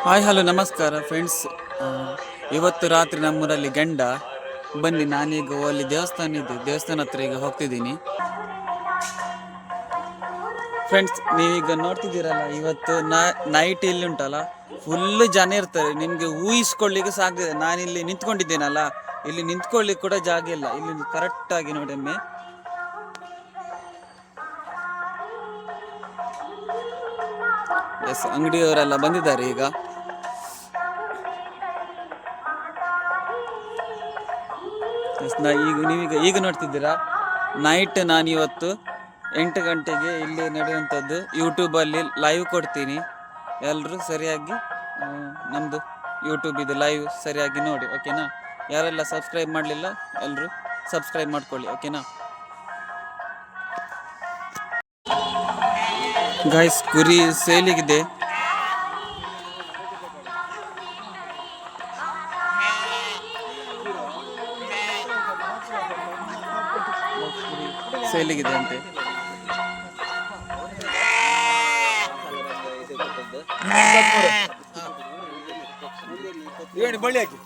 Hi hello ನಮಸ್ಕಾರ friends. ಇವತ್ತು ರಾತ್ರಿ ನಮ್ಮೂರಲ್ಲಿ ಗಂಡ ಬನ್ನಿ. ನಾನೀಗ ಅಲ್ಲಿ ದೇವಸ್ಥಾನ ಹತ್ರ ಈಗ ಹೋಗ್ತಿದ್ದೀನಿ ಫ್ರೆಂಡ್ಸ್. ನೀವೀಗ ನೋಡ್ತಿದ್ದೀರಲ್ಲ, ಇವತ್ತು ನೈಟ್ ಇಲ್ಲಿ ಉಂಟಲ್ಲ, ಫುಲ್ ಜನ ಇರ್ತಾರೆ. ನಿಮಗೆ ಊಹಿಸ್ಕೊಳ್ಳಿಕ್ಕೆ ಸಾಧ್ಯತೆ. ನಾನಿಲ್ಲಿ ನಿಂತ್ಕೊಂಡಿದ್ದೇನಲ್ಲ, ಇಲ್ಲಿ ನಿಂತ್ಕೊಳ್ಳಿಕ್ಕೆ ಕೂಡ ಜಾಗ ಇಲ್ಲ. ಇಲ್ಲಿ ಕರೆಕ್ಟಾಗಿ ನೋಡೊಮ್ಮೆ. ಎಸ್, ಅಂಗಡಿಯವರೆಲ್ಲ ಬಂದಿದ್ದಾರೆ ಈಗ. ಈಗ ನೋಡ್ತಿದ್ದೀರಾ, ನೈಟ್ ನಾನಿವತ್ತು 8 ಗಂಟೆಗೆ ಇಲ್ಲಿ ನಡೆಯುವಂಥದ್ದು ಯೂಟ್ಯೂಬಲ್ಲಿ ಲೈವ್ ಕೊಡ್ತೀನಿ. ಎಲ್ಲರೂ ಸರಿಯಾಗಿ ನಮ್ಮದು ಯೂಟ್ಯೂಬ್ ಇದು ಲೈವ್ ಸರಿಯಾಗಿ ನೋಡಿ, ಓಕೆನಾ? ಯಾರೆಲ್ಲ ಸಬ್ಸ್ಕ್ರೈಬ್ ಮಾಡಲಿಲ್ಲ ಎಲ್ಲರೂ ಸಬ್ಸ್ಕ್ರೈಬ್ ಮಾಡ್ಕೊಳ್ಳಿ, ಓಕೆನಾ ಗೈಸ್? ಕುರಿ ಸೇಲಿಗಿದೆ. ಸೇಲಿಗಿದೆ ಅಂತೆ. ಬಳ್ಳಿ ಹಾಕಿ